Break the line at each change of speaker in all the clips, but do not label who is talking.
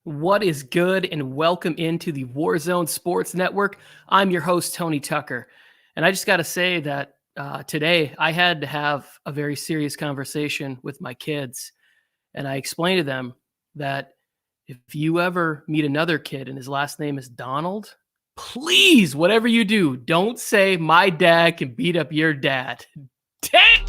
What is good, and welcome into the Warzone Sports Network. I'm your host, Tony Tucker. And I just got to say that today I had to have a very serious conversation with my kids. And I explained to them that if you ever meet another kid and his last name is Donald, please, whatever you do, don't say my dad can beat up your dad. Dang!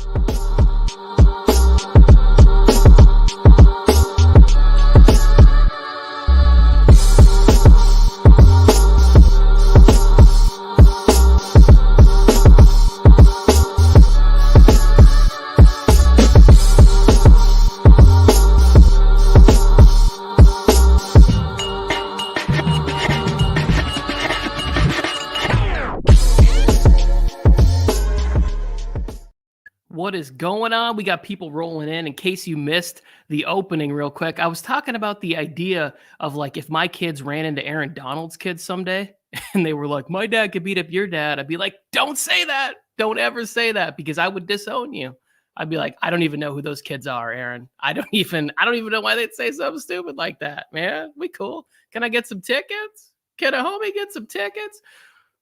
What is going on? We got people rolling in case you missed the opening real quick. I was talking about the idea of like if my kids ran into Aaron Donald's kids someday and they were like, my dad could beat up your dad. I'd be like, don't say that. Don't ever say that because I would disown you. I'd be like, I don't even know who those kids are, Aaron. I don't even know why they'd say something stupid like that, man. We cool. Can I get some tickets? Can a homie get some tickets?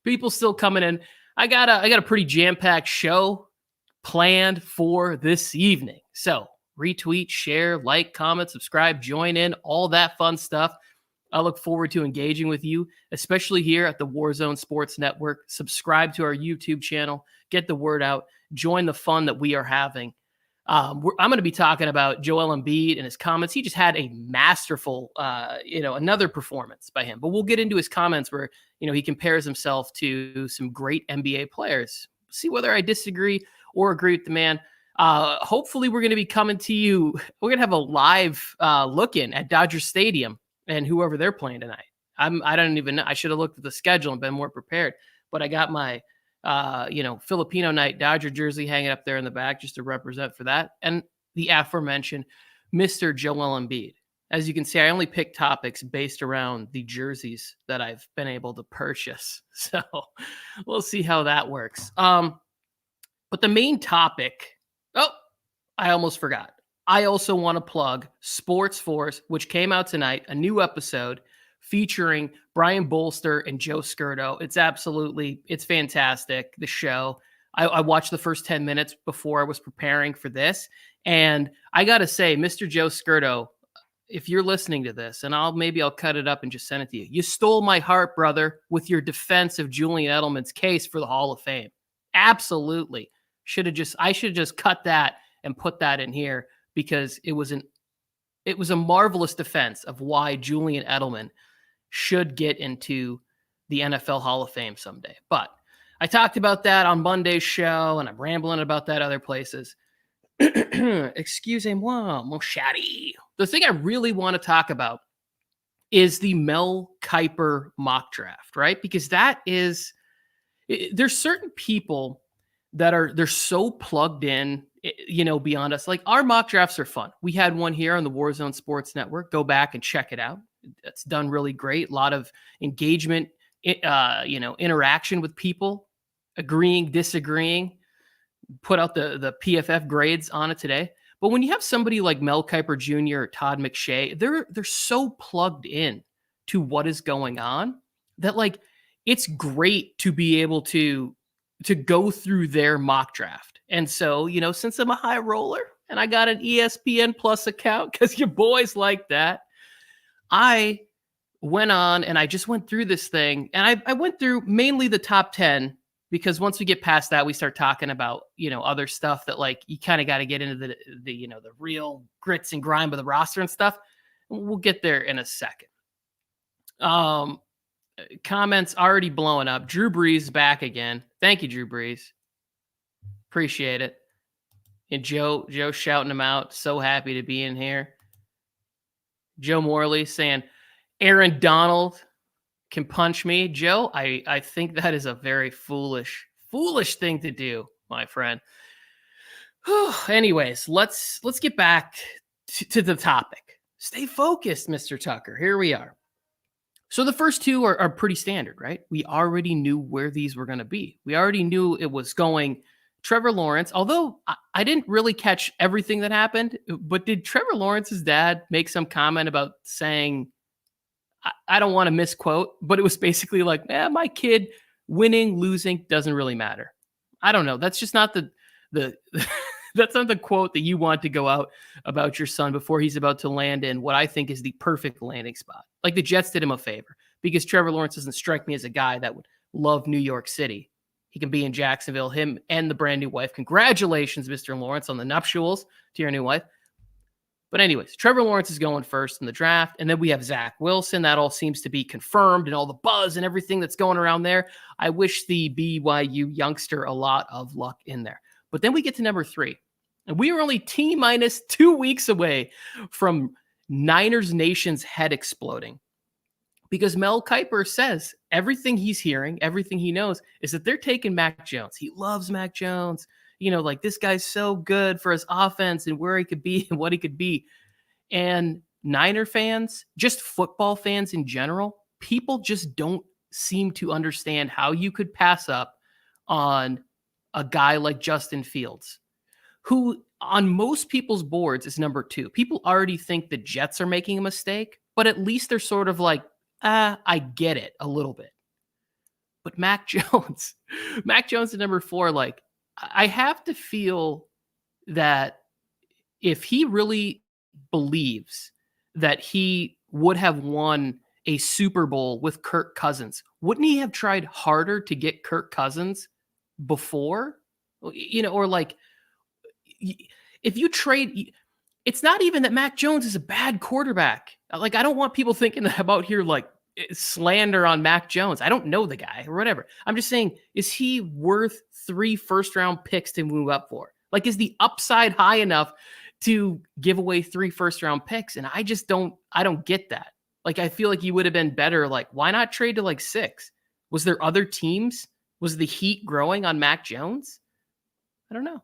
People still coming in. I got a pretty jam-packed show planned for this evening. So retweet, share, like, comment, subscribe, join in, all that fun stuff. I look forward to engaging with you, especially here at the Warzone Sports Network. Subscribe to our YouTube channel, get the word out, join the fun that we are having. I'm going to be talking about Joel Embiid and his comments. He just had a masterful, another performance by him. But we'll get into his comments where, he compares himself to some great NBA players. See whether I disagree or agree with the man. Hopefully we're going to be coming to you. We're going to have a live look-in at Dodger Stadium and whoever they're playing tonight. I don't even know. I should have looked at the schedule and been more prepared. But I got my, Filipino night Dodger jersey hanging up there in the back just to represent for that. And the aforementioned Mr. Joel Embiid. As you can see, I only pick topics based around the jerseys that I've been able to purchase. So we'll see how that works. But the main topic, I almost forgot. I also want to plug Sports Force, which came out tonight, a new episode featuring Brian Bolster and Joe Scurto. It's fantastic, the show. I watched the first 10 minutes before I was preparing for this. And I got to say, Mr. Joe Scurto, if you're listening to this, and I'll cut it up and just send it to you. You stole my heart, brother, with your defense of Julian Edelman's case for the Hall of Fame. Absolutely. I should have just cut that and put that in here because it was a marvelous defense of why Julian Edelman should get into the NFL Hall of Fame someday. But I talked about that on Monday's show, and I'm rambling about that other places. Excusez-moi, mon chéri. The thing I really want to talk about is the Mel Kiper mock draft, right? Because there's certain people they're so plugged in, beyond us. Like our mock drafts are fun. We had one here on the Warzone Sports Network. Go back and check it out. It's done really great. A lot of engagement, interaction with people, agreeing, disagreeing. Put out the PFF grades on it today. But when you have somebody like Mel Kiper Jr. or Todd McShay, they're so plugged in to what is going on that like it's great to be able to go through their mock draft. And so, since I'm a high roller and I got an ESPN Plus account because your boys like that, I went on and I just went through this thing. And I went through mainly the top 10 because once we get past that, we start talking about, other stuff that like you kind of got to get into the real grits and grime of the roster and stuff. We'll get there in a second. Comments already blowing up. Drew Brees back again. Thank you, Drew Brees. Appreciate it. And Joe shouting him out. So happy to be in here. Joe Morley saying, Aaron Donald can punch me. Joe, I think that is a very foolish thing to do, my friend. Anyways, let's get back to the topic. Stay focused, Mr. Tucker. Here we are. So the first two are pretty standard, right? We already knew where these were going to be. We already knew it was going Trevor Lawrence, although I didn't really catch everything that happened, but did Trevor Lawrence's dad make some comment about saying I don't want to misquote, but it was basically like, my kid winning, losing doesn't really matter. I don't know. That's just not the that's not the quote that you want to go out about your son before he's about to land in what I think is the perfect landing spot. Like the Jets did him a favor because Trevor Lawrence doesn't strike me as a guy that would love New York City. He can be in Jacksonville, him and the brand new wife. Congratulations, Mr. Lawrence, on the nuptials to your new wife. But anyways, Trevor Lawrence is going first in the draft. And then we have Zach Wilson. That all seems to be confirmed and all the buzz and everything that's going around there. I wish the BYU youngster a lot of luck in there. But then we get to number 3. And we are only T-minus 2 weeks away from Niners Nation's head exploding. Because Mel Kiper says everything he's hearing, everything he knows is that they're taking Mac Jones. He loves Mac Jones. Like this guy's so good for his offense and where he could be and what he could be. And Niner fans, just football fans in general, people just don't seem to understand how you could pass up on a guy like Justin Fields, who on most people's boards is number 2. People already think the Jets are making a mistake, but at least they're sort of like, I get it a little bit. But Mac Jones is number 4. Like, I have to feel that if he really believes that he would have won a Super Bowl with Kirk Cousins, wouldn't he have tried harder to get Kirk Cousins before? Or like, if you trade, it's not even that Mac Jones is a bad quarterback. Like, I don't want people thinking about here, like, slander on Mac Jones. I don't know the guy or whatever. I'm just saying, is he worth 3 first-round picks to move up for? Like, is the upside high enough to give away 3 first-round picks? And I don't get that. Like, I feel like you would have been better. Like, why not trade to like 6? Was there other teams? Was the heat growing on Mac Jones? I don't know.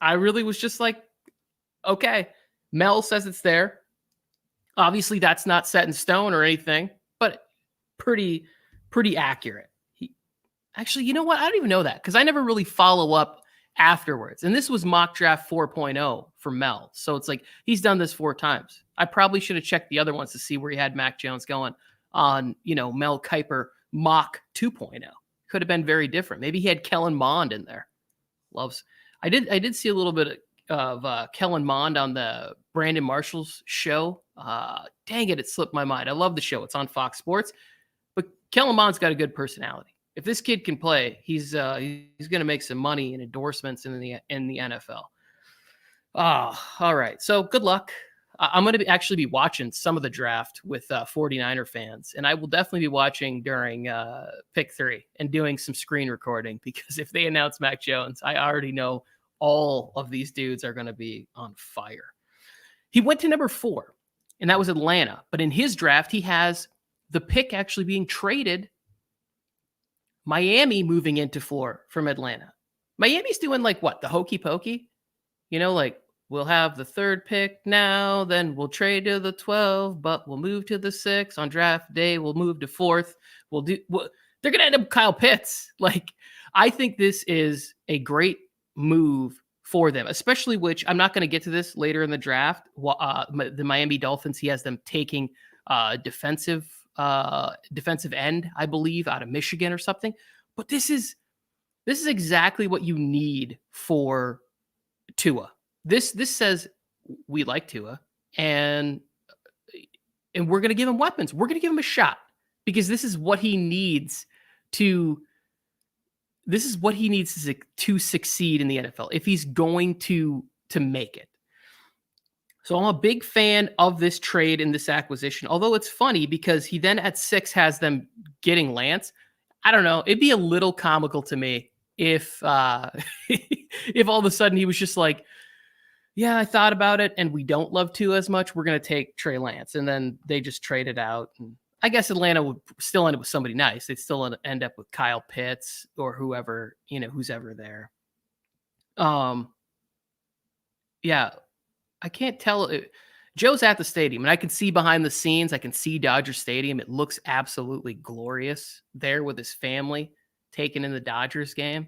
I really was just like, okay, Mel says it's there. Obviously, that's not set in stone or anything, but pretty accurate. Actually, you know what? I don't even know that because I never really follow up afterwards. And this was mock draft 4.0 for Mel. So it's like he's done this 4 times. I probably should have checked the other ones to see where he had Mac Jones going on, Mel Kiper mock 2.0. Could have been very different. Maybe he had Kellen Mond in there. I did see a little bit of Kellen Mond on the Brandon Marshall's show. Dang it slipped my mind. I love the show. It's on Fox Sports. But Kellen Mond's got a good personality. If this kid can play, he's going to make some money and endorsements in the NFL. All right. So good luck. I'm going to actually be watching some of the draft with 49er fans, and I will definitely be watching during pick 3 and doing some screen recording because if they announce Mac Jones, I already know all of these dudes are going to be on fire. He went to number 4, and that was Atlanta. But in his draft, he has the pick actually being traded. Miami moving into 4 from Atlanta. Miami's doing like what? The hokey pokey? Like we'll have the 3rd pick now, then we'll trade to the 12, but we'll move to the 6 on draft day. We'll move to 4th. They're going to end up Kyle Pitts. Like, I think this is a great move for them, especially which I'm not going to get to this later in the draft. The Miami Dolphins, he has them taking defensive end, I believe, out of Michigan or something. But this is exactly what you need for Tua. This says we like Tua and we're going to give him weapons. We're going to give him a shot because this is what he needs to succeed in the NFL if he's going to make it. So I'm a big fan of this trade and this acquisition, although it's funny because he then at 6 has them getting Lance. I don't know. It'd be a little comical to me if if all of a sudden he was just like, yeah, I thought about it and we don't love Tua as much. We're going to take Trey Lance. And then they just trade it out. And I guess Atlanta would still end up with somebody nice. They'd still end up with Kyle Pitts or whoever, who's ever there. Yeah, I can't tell. Joe's at the stadium and I can see behind the scenes. I can see Dodger Stadium. It looks absolutely glorious there with his family taking in the Dodgers game.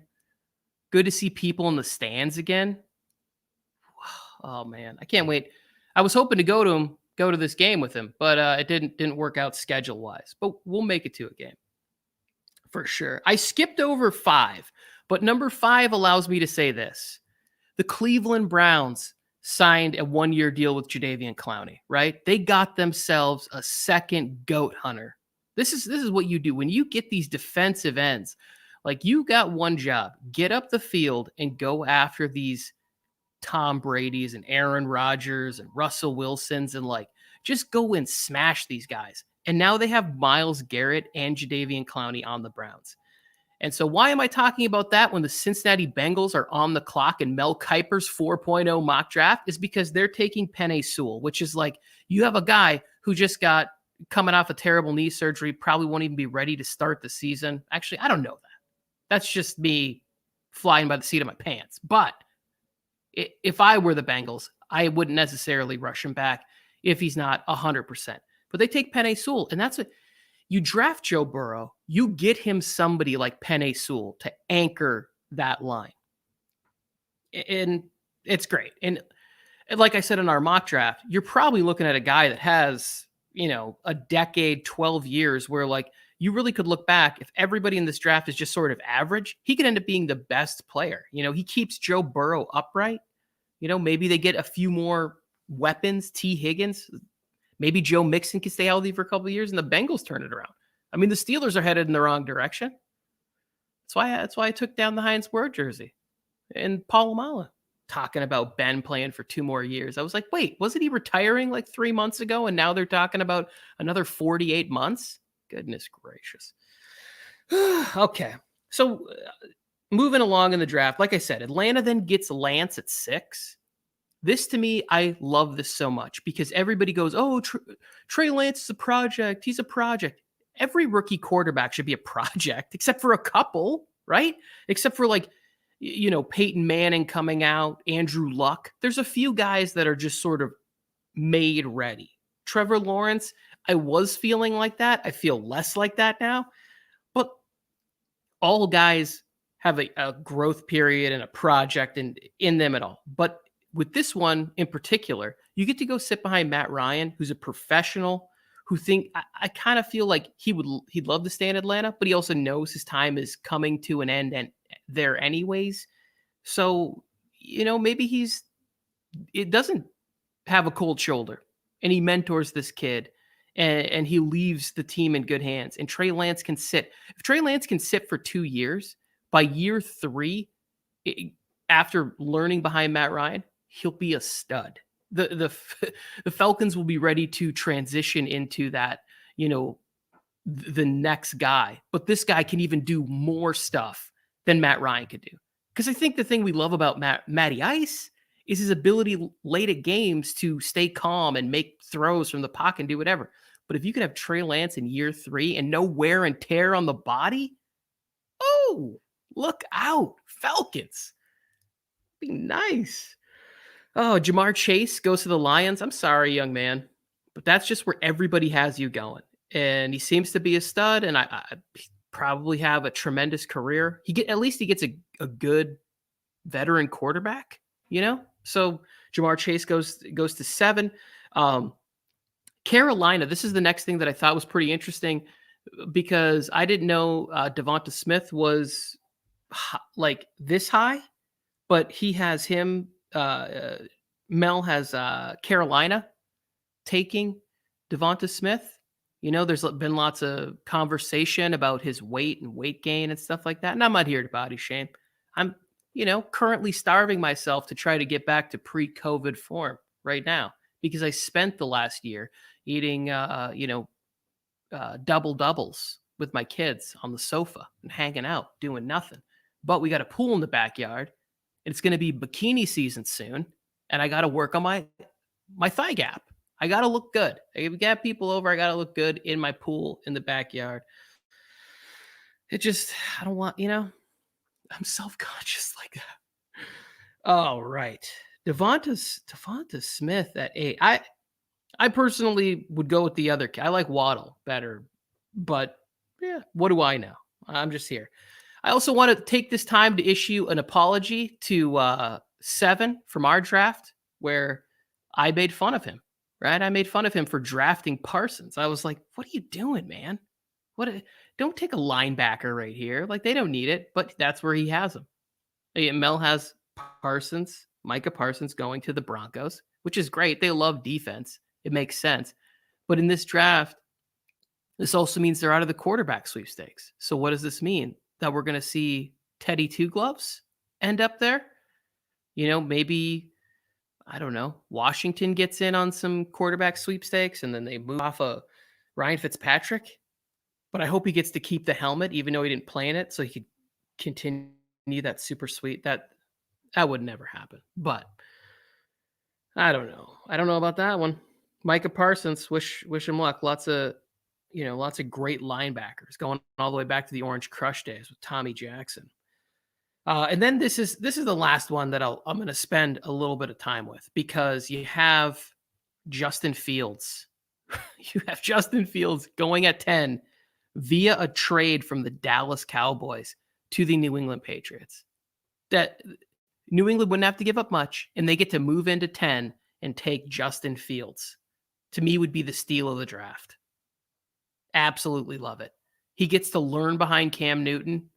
Good to see people in the stands again. Oh man, I can't wait. I was hoping to go to him go to this game with him, but it didn't work out schedule wise. But we'll make it to a game for sure. I skipped over 5, but number 5 allows me to say this: the Cleveland Browns signed a 1-year deal with Jadeveon Clowney. Right? They got themselves a second goat hunter. This is what you do when you get these defensive ends. Like, you got one job: get up the field and go after these Tom Brady's and Aaron Rodgers and Russell Wilsons, and like, just go and smash these guys. And now they have Myles Garrett and Jadeveon Clowney on the Browns. And so why am I talking about that when the Cincinnati Bengals are on the clock in Mel Kiper's 4.0 mock draft? Is because they're taking Penei Sewell, which is like, you have a guy who just got coming off a terrible knee surgery, probably won't even be ready to start the season. Actually, I don't know that. That's just me flying by the seat of my pants. But if I were the Bengals, I wouldn't necessarily rush him back if he's not 100%. But they take Penei Sewell, and that's what you draft. Joe Burrow, you get him somebody like Penei Sewell to anchor that line. And it's great. And like I said in our mock draft, you're probably looking at a guy that has, a decade, 12 years, where like you really could look back. If everybody in this draft is just sort of average, he could end up being the best player. He keeps Joe Burrow upright. Maybe they get a few more weapons, T. Higgins. Maybe Joe Mixon can stay healthy for a couple of years and the Bengals turn it around. I mean, the Steelers are headed in the wrong direction. That's why I took down the Heinz Ward jersey. And Palomala talking about Ben playing for 2 more years. I was like, wait, wasn't he retiring like 3 months ago? And now they're talking about another 48 months? Goodness gracious. Okay. So moving along in the draft, like I said, Atlanta then gets Lance at 6. This, to me, I love this so much because everybody goes, oh, Trey Lance is a project. He's a project. Every rookie quarterback should be a project, except for a couple, right? Except for like, Peyton Manning coming out, Andrew Luck. There's a few guys that are just sort of made ready. Trevor Lawrence, I was feeling like that. I feel less like that now. But all guys have a growth period and a project in them at all. But with this one in particular, you get to go sit behind Matt Ryan, who's a professional, who I kind of feel like he'd love to stay in Atlanta, but he also knows his time is coming to an end and there anyways. So, maybe it doesn't have a cold shoulder, and he mentors this kid and he leaves the team in good hands. And Trey Lance can sit. If Trey Lance can sit for 2 years, by year 3, after learning behind Matt Ryan, he'll be a stud. The Falcons will be ready to transition into that, the next guy. But this guy can even do more stuff than Matt Ryan could do. Because I think the thing we love about Matty Ice is his ability late at games to stay calm and make throws from the pocket and do whatever. But if you could have Trey Lance in year 3 and no wear and tear on the body, oh, look out, Falcons. Be nice. Oh, Jamar Chase goes to the Lions. I'm sorry, young man, but that's just where everybody has you going. And he seems to be a stud, and I probably have a tremendous career. At least he gets a good veteran quarterback, So Jamar Chase goes to 7. Carolina, this is the next thing that I thought was pretty interesting because I didn't know Devonta Smith was like this high, but he has him. Mel has Carolina taking Devonta Smith. There's been lots of conversation about his weight and weight gain and stuff like that. And I'm not here to body shame. I'm, currently starving myself to try to get back to pre-COVID form right now because I spent the last year eating, double doubles with my kids on the sofa and hanging out, doing nothing. But we got a pool in the backyard. It's going to be bikini season soon, and I got to work on my thigh gap. I got to look good. If we got people over, I got to look good in my pool in the backyard. I don't want, I'm self-conscious like that. All right. Devonta Smith at 8. I personally would go with the other kid. I like Waddle better, but yeah, what do I know? I'm just here. I also want to take this time to issue an apology to 7 from our draft where I made fun of him. right? I made fun of him for drafting Parsons. I was like, what are you doing, man? Don't take a linebacker right here. Like, they don't need it, but that's where he has him. Mel has Parsons, Micah Parsons going to the Broncos, which is great. They love defense. It makes sense. But in this draft, this also means they're out of the quarterback sweepstakes. So what does this mean? That we're going to see Teddy Two Gloves end up there? Maybe, I don't know, Washington gets in on some quarterback sweepstakes and then they move off of Ryan Fitzpatrick. But I hope he gets to keep the helmet, even though he didn't play in it, so he could continue that super sweet. That would never happen. But I don't know. I don't know about that one. Micah Parsons, wish him luck. Lots of great linebackers going all the way back to the Orange Crush days with Tommy Jackson. And then this is the last one that I'm going to spend a little bit of time with, because you have Justin Fields. You have Justin Fields going at 10 via a trade from the Dallas Cowboys to the New England Patriots. That New England wouldn't have to give up much, and they get to move into 10 and take Justin Fields. To me, would be the steal of the draft. Absolutely love it. He gets to learn behind Cam Newton.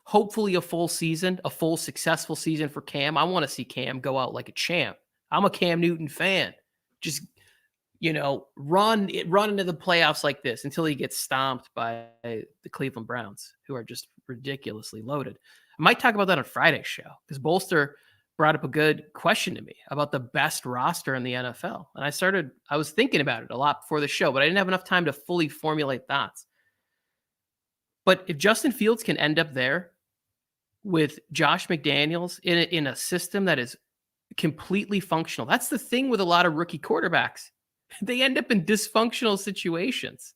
Hopefully a full season, a full successful season for Cam. I want to see Cam go out like a champ. I'm a Cam Newton fan. Just run into the playoffs like this until he gets stomped by the Cleveland Browns, who are just ridiculously loaded. I might talk about that on Friday's show, because Bolster brought up a good question to me about the best roster in the NFL. And I was thinking about it a lot before the show, but I didn't have enough time to fully formulate thoughts. But if Justin Fields can end up there with Josh McDaniels in a system that is completely functional, that's the thing with a lot of rookie quarterbacks. They end up in dysfunctional situations.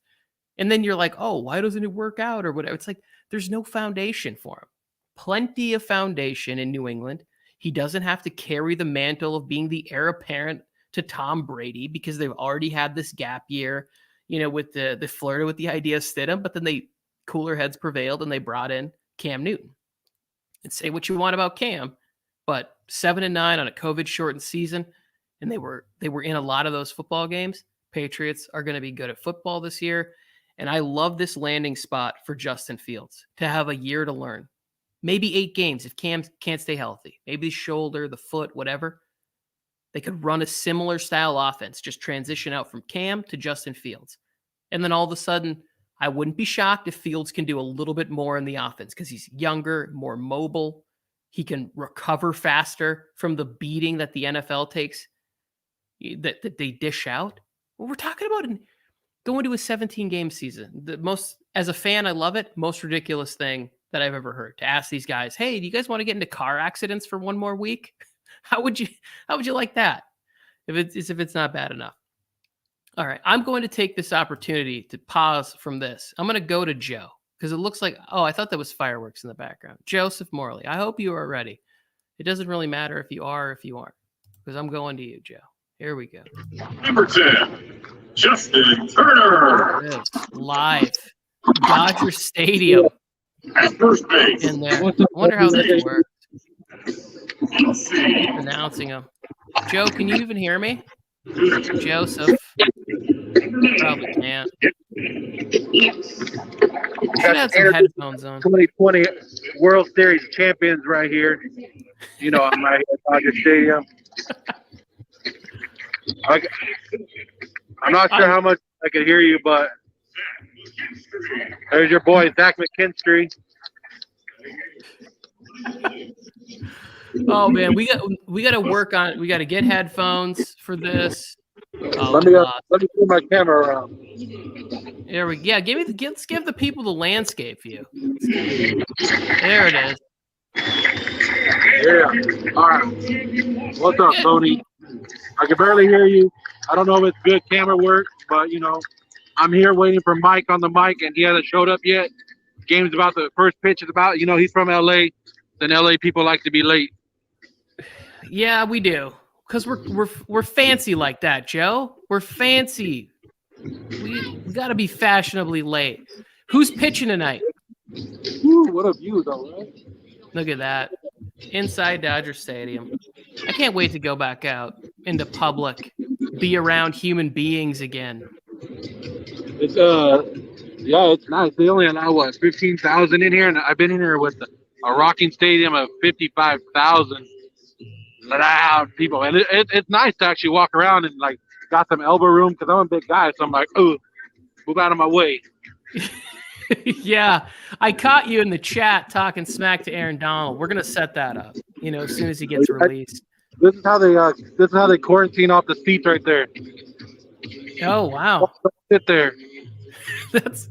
And then you're like, oh, why doesn't it work out or whatever? It's like, there's no foundation for him. Plenty of foundation in New England. He doesn't have to carry the mantle of being the heir apparent to Tom Brady, because they've already had this gap year, with the flirted with the idea of Stidham, but then cooler heads prevailed and they brought in Cam Newton. And say what you want about Cam, but 7-9 on a COVID shortened season, and they were in a lot of those football games. Patriots are going to be good at football this year. And I love this landing spot for Justin Fields to have a year to learn. Maybe 8 games if Cam can't stay healthy. Maybe the shoulder, the foot, whatever. They could run a similar style offense, just transition out from Cam to Justin Fields. And then all of a sudden, I wouldn't be shocked if Fields can do a little bit more in the offense, because he's younger, more mobile. He can recover faster from the beating that the NFL takes, that they dish out. Well, we're talking about going to a 17-game season. As a fan, I love it. Most ridiculous thing that I've ever heard, to ask these guys, hey, do you guys want to get into car accidents for one more week? How would you like that? If it's not bad enough. All right, I'm going to take this opportunity to pause from this. I'm going to go to Joe, because it looks like, I thought that was fireworks in the background. Joseph Morley, I hope you are ready. It doesn't really matter if you are or if you aren't, because I'm going to you, Joe. Here we go.
Number 10, Justin Turner.
There it is. Live. Dodger Stadium.
At first base.
In there. I wonder how this works. Announcing him. Joe, can you even hear me? Joseph. Probably can't. You should have some headphones on.
2020 World Series champions right here. I'm right here at Dodger Stadium. I'm not sure how much I can hear you, but there's your boy, Zach McKinstry.
Oh man, we got to work on. We got to get headphones for this.
Let me put my camera around.
There we go. Yeah, let's give the people the landscape view. There it is.
Yeah. All right. What's up, Tony? I can barely hear you. I don't know if it's good camera work, but I'm here waiting for Mike on the mic, and he hasn't showed up yet. Game's about the first pitch is about. He's from LA. Then LA people like to be late.
Yeah, we do, because we're fancy like that, Joe. We're fancy. We got to be fashionably late. Who's pitching tonight?
Ooh, what a view, though, right?
Look at that. Inside Dodger Stadium. I can't wait to go back out. into public, be around human beings again?
It's it's nice. They only allow what 15,000 in here, and I've been in here with a rocking stadium of 55,000 loud people, and it's nice to actually walk around and like got some elbow room because I'm a big guy, so I'm like, oh, move out of my way.
Yeah, I caught you in the chat talking smack to Aaron Donald. We're gonna set that up, as soon as he gets released.
This is how they quarantine off the seats right there.
Oh wow,
Sit there.
that's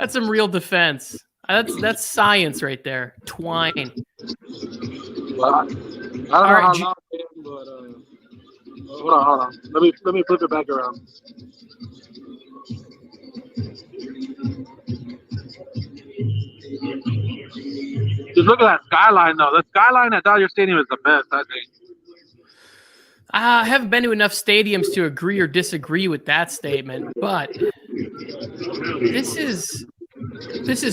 some real defense. That's science right there. Twine.
Well, I don't know how long it is, but hold on. Let me flip it back around. Just look at that skyline, though. The skyline at Dodger Stadium is the best, I think.
I haven't been to enough stadiums to agree or disagree with that statement, but this is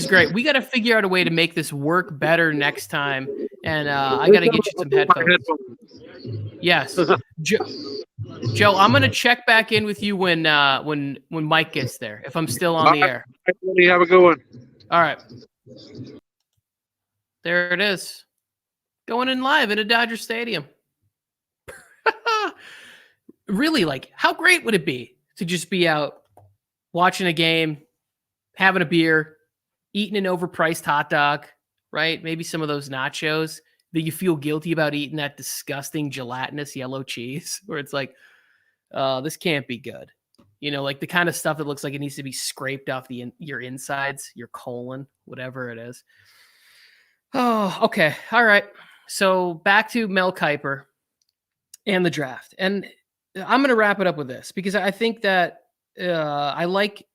great. We got to figure out a way to make this work better next time, and I got to get you some headphones. Yes, Joe, I'm gonna check back in with you when Mike gets there, if I'm still on the air.
Have a good one.
All right, there it is, going in live into Dodger Stadium. Really, like, how great would it be to just be out watching a game, having a beer, eating an overpriced hot dog, right? Maybe some of those nachos that you feel guilty about eating, that disgusting gelatinous yellow cheese where it's like, this can't be good. Like the kind of stuff that looks like it needs to be scraped off your insides, your colon, whatever it is. Oh, okay. All right. So back to Mel Kiper and the draft. And I'm going to wrap it up with this because I think that I like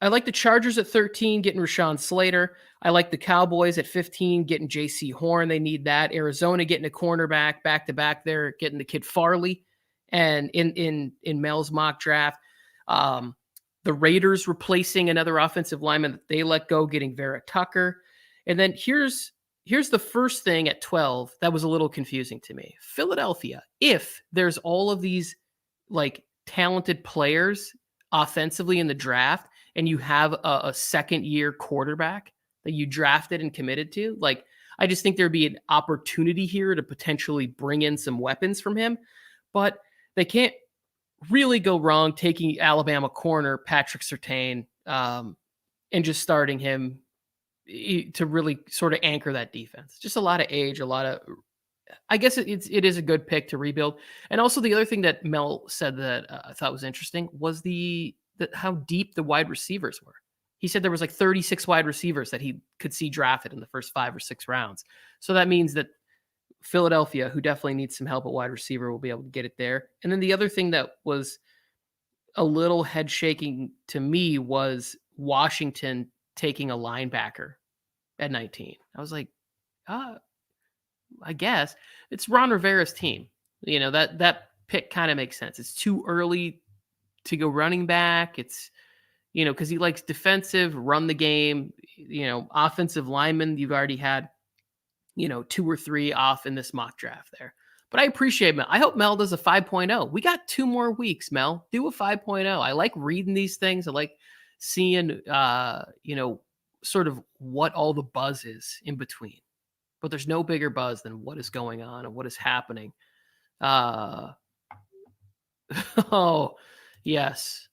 the Chargers at 13 getting Rashawn Slater. I like the Cowboys at 15 getting J.C. Horn. They need that. Arizona getting a cornerback back-to-back there, getting the kid Farley. And in Mel's mock draft, the Raiders replacing another offensive lineman that they let go, getting Vera Tucker. And then here's the first thing at 12 that was a little confusing to me. Philadelphia, if there's all of these like talented players offensively in the draft, and you have a second-year quarterback that you drafted and committed to, like, I just think there'd be an opportunity here to potentially bring in some weapons from him. But they can't really go wrong taking Alabama corner Patrick Surtain and just starting him to really sort of anchor that defense. Just a lot of age, I guess it is a good pick to rebuild. And also the other thing that Mel said that I thought was interesting was how deep the wide receivers were. He said there was like 36 wide receivers that he could see drafted in the first 5 or 6 rounds. So that means that Philadelphia, who definitely needs some help at wide receiver, will be able to get it there. And then the other thing that was a little head shaking to me was Washington taking a linebacker at 19. I was like, I guess it's Ron Rivera's team. That pick kind of makes sense. It's too early to go running back. It's, because he likes defensive, run the game, offensive linemen. You've already had, 2 or 3 off in this mock draft there. But I appreciate Mel. I hope Mel does a 5.0. We got 2 more weeks, Mel. Do a 5.0. I like reading these things. I like seeing, sort of what all the buzz is in between. But there's no bigger buzz than what is going on and what is happening. Oh, yes.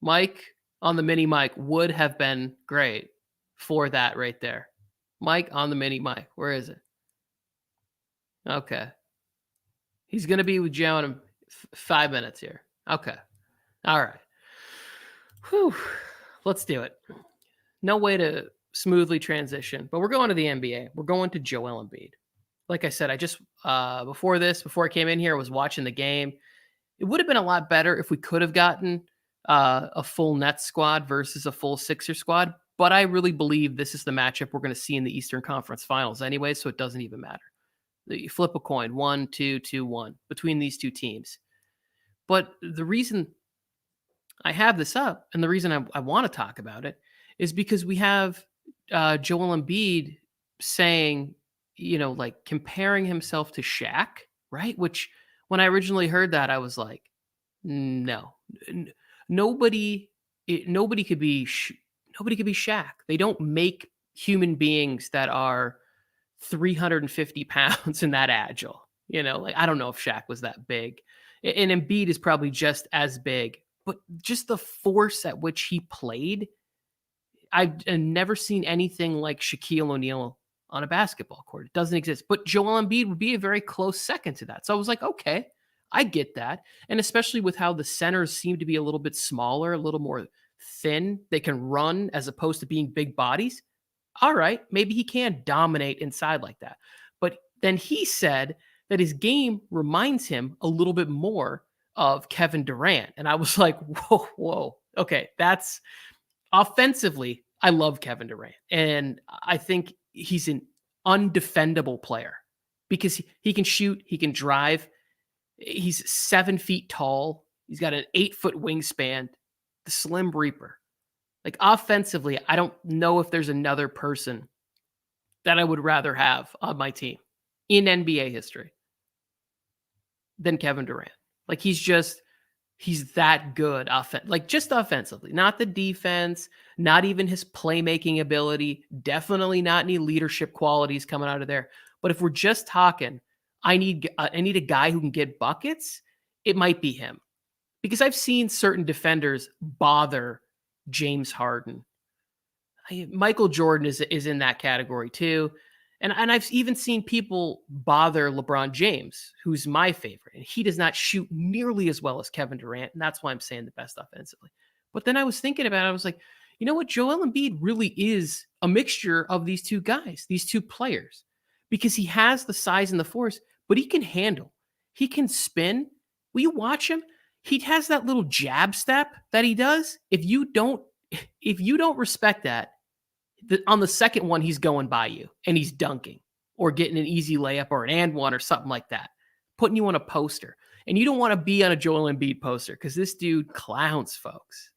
Mike on the mini mic would have been great for that right there. Mike on the mini mic. Where is it? Okay. He's going to be with Joe in 5 minutes here. Okay. All right. Whew. Let's do it. No way to smoothly transition, but we're going to the NBA. We're going to Joel Embiid. Like I said, I just, before I came in here, I was watching the game. It would have been a lot better if we could have gotten a full Nets squad versus a full Sixer squad, but I really believe this is the matchup we're going to see in the Eastern Conference Finals anyway, so it doesn't even matter. You flip a coin, 1, 2, 2, 1 between these two teams. But the reason I have this up and the reason I want to talk about it is because we have Joel Embiid saying, like comparing himself to Shaq, right? Which when I originally heard that, I was like, no, nobody, nobody could be, nobody could be Shaq. They don't make human beings that are 350 pounds and that agile. Like I don't know if Shaq was that big. And Embiid is probably just as big, but just the force at which he played, I've never seen anything like Shaquille O'Neal on a basketball court. It doesn't exist. But Joel Embiid would be a very close second to that. So I was like, okay, I get that. And especially with how the centers seem to be a little bit smaller, a little more thin, they can run as opposed to being big bodies. All right, maybe he can dominate inside like that. But then he said that his game reminds him a little bit more of Kevin Durant. And I was like, whoa. Okay, that's offensively, I love Kevin Durant. And I think he's an undefendable player because he can shoot, he can drive. He's 7 feet tall. He's got an 8-foot wingspan, the Slim Reaper. Like offensively, I don't know if there's another person that I would rather have on my team in NBA history than Kevin Durant. Like he's that good just offensively, not the defense, not even his playmaking ability, definitely not any leadership qualities coming out of there. But if we're just talking, I need a guy who can get buckets, it might be him. Because I've seen certain defenders bother James Harden. Michael Jordan is in that category too. And I've even seen people bother LeBron James, who's my favorite. And he does not shoot nearly as well as Kevin Durant. And that's why I'm saying the best offensively. But then I was thinking about it. I was like, you know what? Joel Embiid really is a mixture of these two guys, these two players, because he has the size and the force, but he can handle. He can spin. Will you watch him? He has that little jab step that he does. If you don't respect that, on the second one, he's going by you and he's dunking or getting an easy layup or an and one or something like that, putting you on a poster. And you don't want to be on a Joel Embiid poster because this dude clowns folks.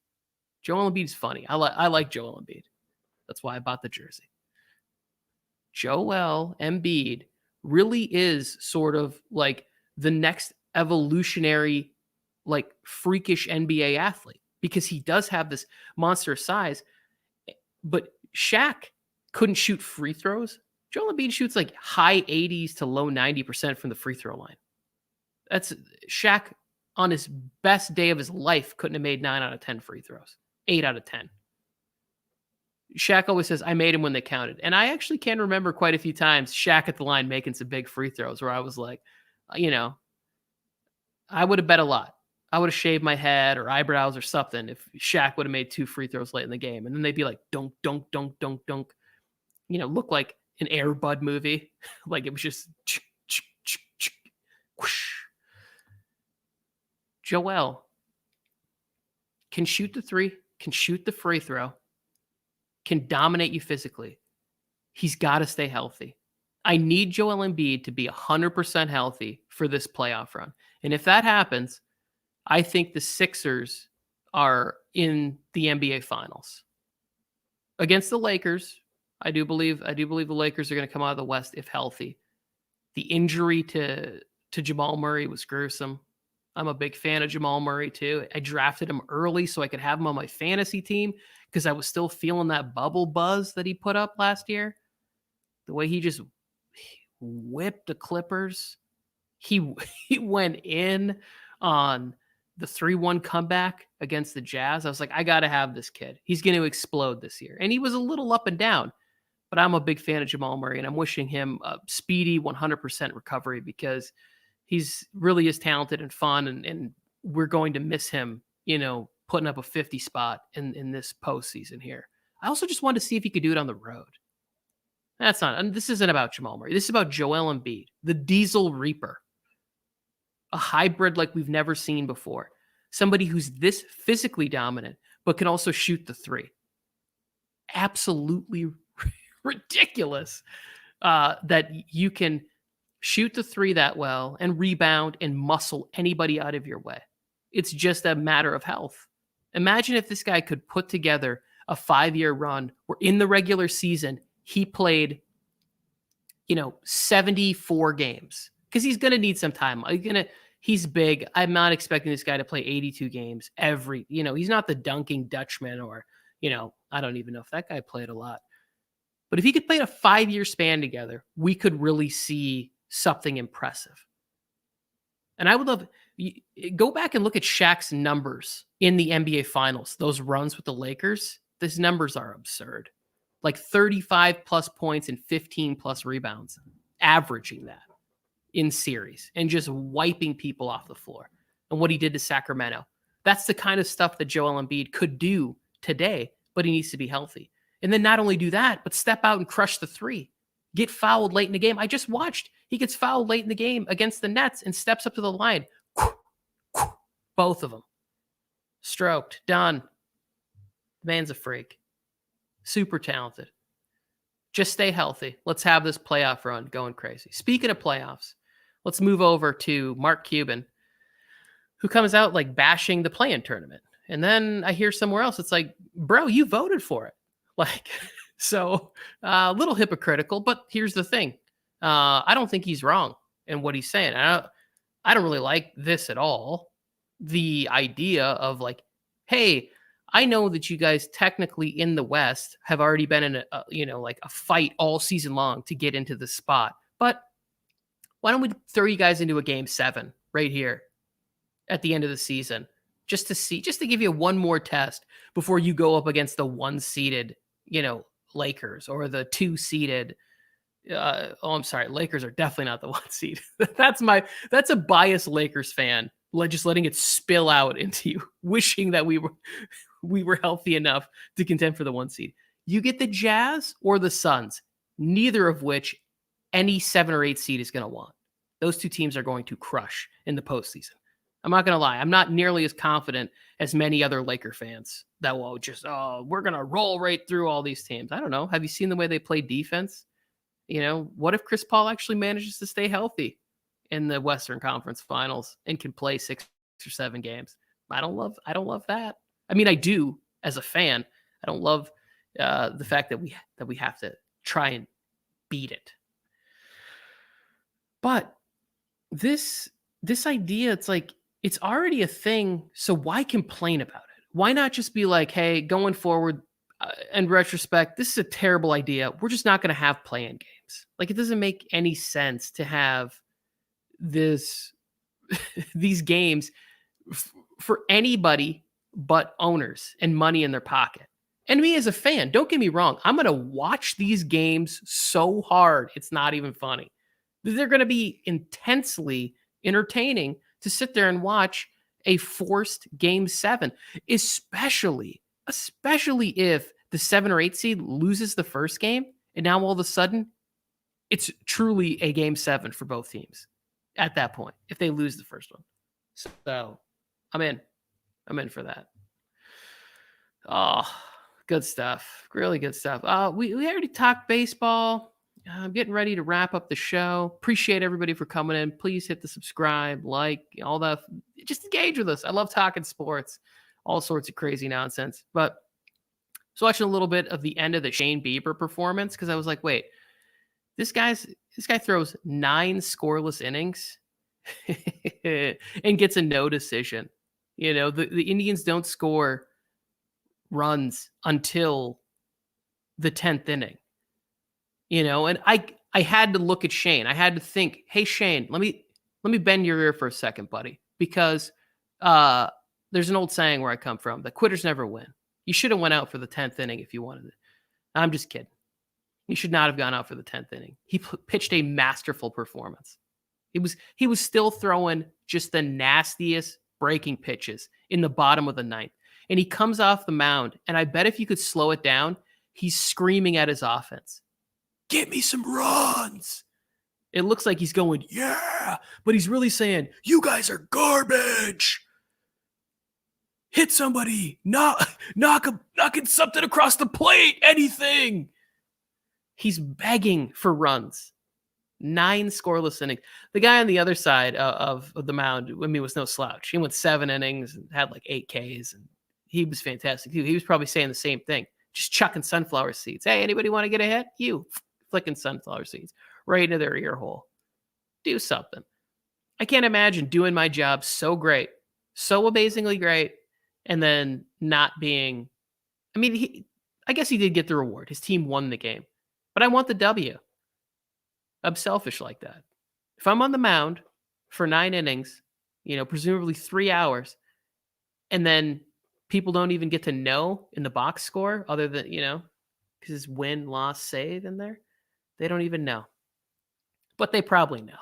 Joel Embiid's funny. I like Joel Embiid. That's why I bought the jersey. Joel Embiid really is sort of like the next evolutionary, like freakish NBA athlete because he does have this monster size, but Shaq couldn't shoot free throws. Joel Embiid shoots like high 80s to low 90% from the free throw line. That's Shaq on his best day of his life couldn't have made 9 out of 10 free throws, 8 out of 10. Shaq always says, I made them when they counted. And I actually can remember quite a few times Shaq at the line making some big free throws where I was like, I would have bet a lot. I would have shaved my head or eyebrows or something if Shaq would have made 2 free throws late in the game. And then they'd be like, dunk, dunk, dunk, dunk, dunk. Look like an Air Bud movie. Like it was just whoosh. Joel can shoot the 3, can shoot the free throw, can dominate you physically. He's got to stay healthy. I need Joel Embiid to be 100% healthy for this playoff run. And if that happens, I think the Sixers are in the NBA Finals against the Lakers. I do believe the Lakers are going to come out of the West if healthy. The injury to Jamal Murray was gruesome. I'm a big fan of Jamal Murray too. I drafted him early so I could have him on my fantasy team because I was still feeling that bubble buzz that he put up last year. The way he just whipped the Clippers. He went in on the 3-1 comeback against the Jazz. I was like, I got to have this kid. He's going to explode this year. And he was a little up and down, but I'm a big fan of Jamal Murray, and I'm wishing him a speedy 100% recovery because he's really is talented and fun, and we're going to miss him, putting up a 50 spot in this postseason here. I also just wanted to see if he could do it on the road. This isn't about Jamal Murray. This is about Joel Embiid, the Diesel Reaper. A hybrid like we've never seen before. Somebody who's this physically dominant, but can also shoot the 3. Absolutely ridiculous that you can shoot the 3 that well and rebound and muscle anybody out of your way. It's just a matter of health. Imagine if this guy could put together a 5-year run where in the regular season, he played, 74 games because he's going to need some time. He's big. I'm not expecting this guy to play 82 games he's not the dunking Dutchman or, I don't even know if that guy played a lot. But if he could play in a 5-year span together, we could really see something impressive. And I would love go back and look at Shaq's numbers in the NBA Finals. Those runs with the Lakers, these numbers are absurd. Like 35 plus points and 15 plus rebounds, averaging that in series and just wiping people off the floor. And what he did to Sacramento. That's the kind of stuff that Joel Embiid could do today, but he needs to be healthy. And then not only do that, but step out and crush the three. Get fouled late in the game. I just watched. He gets fouled late in the game against the Nets and steps up to the line. Both of them. Stroked. Done. The man's a freak. Super talented. Just stay healthy. Let's have this playoff run going crazy. Speaking of playoffs, let's move over to Mark Cuban, who comes out like bashing the play-in tournament. And then I hear somewhere else, it's like, bro, you voted for it. So a little hypocritical, but here's the thing. I don't think he's wrong in what he's saying. I don't really like this at all. The idea of like, hey, I know that you guys technically in the West have already been in a fight all season long to get into the spot, but why don't we throw you guys into a game 7 right here at the end of the season just to give you one more test before you go up against the 1-seeded, Lakers or the 2-seeded. I'm sorry. Lakers are definitely not the 1 seed. That's a biased Lakers fan. Just letting it spill out into you, wishing that we were healthy enough to contend for the 1 seed. You get the Jazz or the Suns, neither of which any 7 or 8 seed is going to want. Those two teams are going to crush in the postseason. I'm not going to lie. I'm not nearly as confident as many other Laker fans that will just, we're going to roll right through all these teams. I don't know. Have you seen the way they play defense? What if Chris Paul actually manages to stay healthy in the Western Conference Finals and can play 6 or 7 games? I don't love that. I mean, I do as a fan. I don't love the fact that we have to try and beat it. But this idea, it's like, it's already a thing. So why complain about it? Why not just be like, hey, going forward, in retrospect, this is a terrible idea. We're just not going to have play-in games. Like, it doesn't make any sense to have these games for anybody but owners and money in their pocket. And me as a fan, don't get me wrong, I'm going to watch these games so hard, it's not even funny. They're going to be intensely entertaining to sit there and watch a forced game 7, especially if the 7 or 8 seed loses the first game, and now all of a sudden it's truly a game 7 for both teams at that point if they lose the first one. So I'm in for that. Oh, good stuff. Really good stuff. We already talked baseball. I'm getting ready to wrap up the show. Appreciate everybody for coming in. Please hit the subscribe, like, all that. Just engage with us. I love talking sports, all sorts of crazy nonsense. But I was watching a little bit of the end of the Shane Bieber performance because I was like, wait, this guy throws 9 scoreless innings and gets a no decision. The Indians don't score runs until the 10th inning. And I had to look at Shane. I had to think, hey, Shane, let me bend your ear for a second, buddy, because there's an old saying where I come from, that quitters never win. You should have went out for the 10th inning if you wanted it. I'm just kidding. You should not have gone out for the 10th inning. He pitched a masterful performance. He was still throwing just the nastiest breaking pitches in the bottom of the 9th. And he comes off the mound, and I bet if you could slow it down, he's screaming at his offense. Get me some runs. It looks like he's going, yeah, but he's really saying, you guys are garbage. Hit somebody, knocking something across the plate, anything. He's begging for runs. 9 scoreless innings. The guy on the other side of the mound, was no slouch. He went 7 innings and had like 8 Ks, and he was fantastic too. He was probably saying the same thing, just chucking sunflower seeds. Hey, anybody want to get a hit? You. Flicking sunflower seeds right into their ear hole. Do something. I can't imagine doing my job so great, so amazingly great, and then not being. I mean, I guess he did get the reward. His team won the game, but I want the W. I'm selfish like that. If I'm on the mound for 9 innings, presumably 3 hours, and then people don't even get to know in the box score other than, because it's win, loss, save in there. They don't even know. But they probably know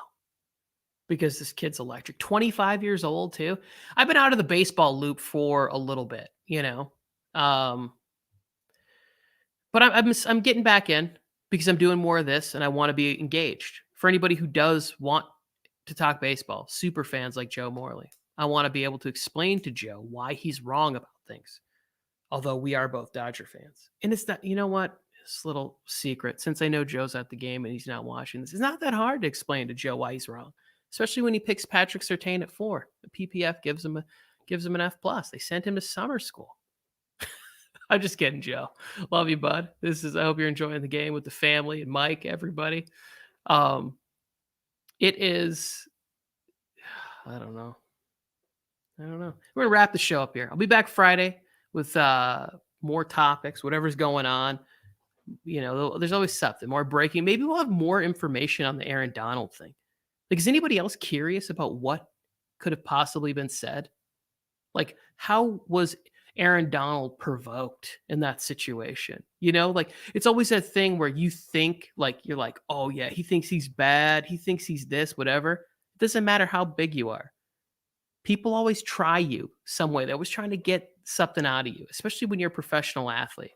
because this kid's electric. 25 years old, too. I've been out of the baseball loop for a little bit, but I'm getting back in because I'm doing more of this and I want to be engaged. For anybody who does want to talk baseball, super fans like Joe Morley, I want to be able to explain to Joe why he's wrong about things. Although we are both Dodger fans. And it's that, you know what? This little secret, since I know Joe's at the game and he's not watching this, it's not that hard to explain to Joe why he's wrong, especially when he picks Patrick Surtain at 4. The PPF gives him an F+. They sent him to summer school. I'm just kidding, Joe. Love you, bud. I hope you're enjoying the game with the family and Mike, everybody. It is, I don't know. We're going to wrap the show up here. I'll be back Friday with more topics, whatever's going on. There's always something more breaking. Maybe we'll have more information on the Aaron Donald thing. Like, is anybody else curious about what could have possibly been said? Like, how was Aaron Donald provoked in that situation? It's always that thing where you think, like, you're like, oh yeah, he thinks he's bad. He thinks he's this, whatever. It doesn't matter how big you are. People always try you some way. They're always trying to get something out of you, especially when you're a professional athlete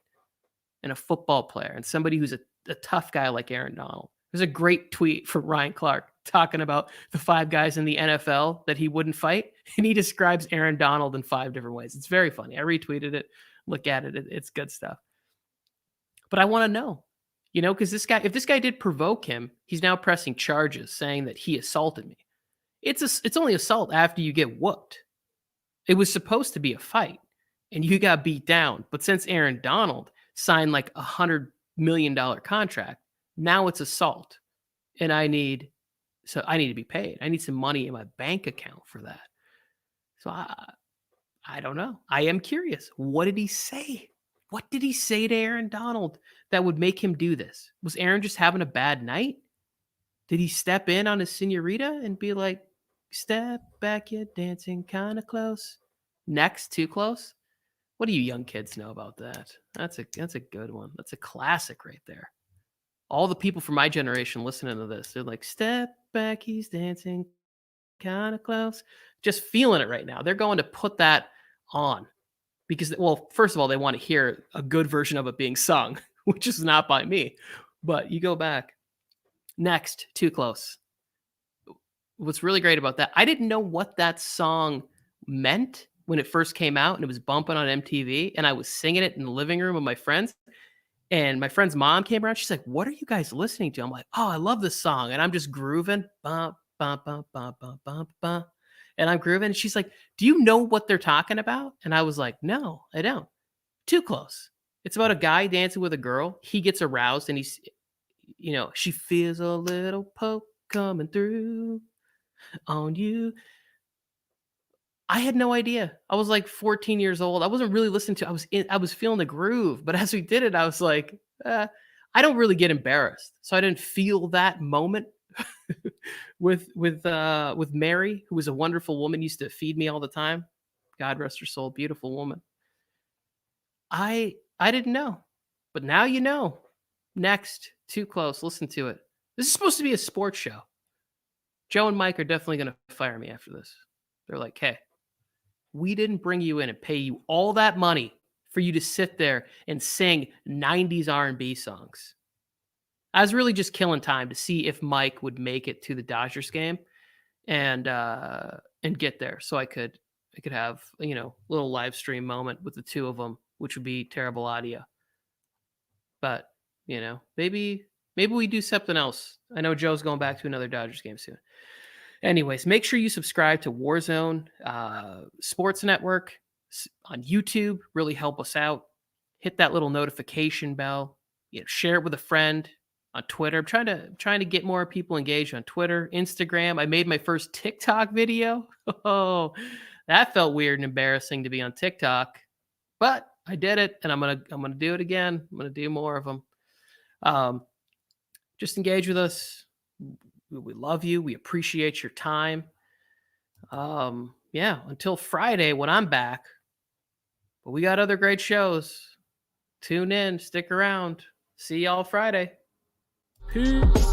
and a football player and somebody who's a tough guy like Aaron Donald. There's a great tweet from Ryan Clark talking about the 5 guys in the NFL that he wouldn't fight. And he describes Aaron Donald in 5 different ways. It's very funny. I retweeted it. Look at it. It's good stuff. But I want to know, because if this guy did provoke him, he's now pressing charges saying that he assaulted me. It's only assault after you get whooped. It was supposed to be a fight and you got beat down. But since Aaron Donald signed like $100 million contract, now it's assault. And I need to be paid. I need some money in my bank account for that. So I don't know. I am curious. What did he say? What did he say to Aaron Donald that would make him do this? Was Aaron just having a bad night? Did he step in on his senorita and be like, step back, you're dancing kind of close? Next, too close? What do you young kids know about that? That's a good one. That's a classic right there. All the people from my generation listening to this, they're like, step back, he's dancing kind of close. Just feeling it right now. They're going to put that on because, well, first of all, they want to hear a good version of it being sung, which is not by me. But you go back. Next, too close. What's really great about that, I didn't know what that song meant when it first came out and it was bumping on MTV and I was singing it in the living room with my friends. And my friend's mom came around. She's like, what are you guys listening to? I'm like, oh, I love this song. And I'm just grooving. Bum, bum, bum, bum, bum, bum, bum. And I'm grooving. And she's like, do you know what they're talking about? And I was like, no, I don't. Too close. It's about a guy dancing with a girl. He gets aroused and he's, she feels a little poke coming through on you. I had no idea. I was like 14 years old. I wasn't really listening to it. I was feeling the groove. But as we did it, I was like, I don't really get embarrassed. So I didn't feel that moment with Mary, who was a wonderful woman, used to feed me all the time. God rest her soul, beautiful woman. I didn't know. But now you know. Next, too close. Listen to it. This is supposed to be a sports show. Joe and Mike are definitely going to fire me after this. They're like, hey, we didn't bring you in and pay you all that money for you to sit there and sing 90s R&B songs. I was really just killing time to see if Mike would make it to the Dodgers game and get there so I could have, little live stream moment with the two of them, which would be terrible audio. But, maybe we do something else. I know Joe's going back to another Dodgers game soon. Anyways, make sure you subscribe to Warzone Sports Network on YouTube. Really help us out. Hit that little notification bell. Share it with a friend. on Twitter. I'm trying to get more people engaged on Twitter, Instagram. I made my first TikTok video. Oh, that felt weird and embarrassing to be on TikTok, but I did it, and I'm gonna do it again. I'm gonna do more of them. Just engage with us. We love you. We appreciate your time. Yeah, until Friday when I'm back. But we got other great shows. Tune in, stick around. See y'all Friday. Peace.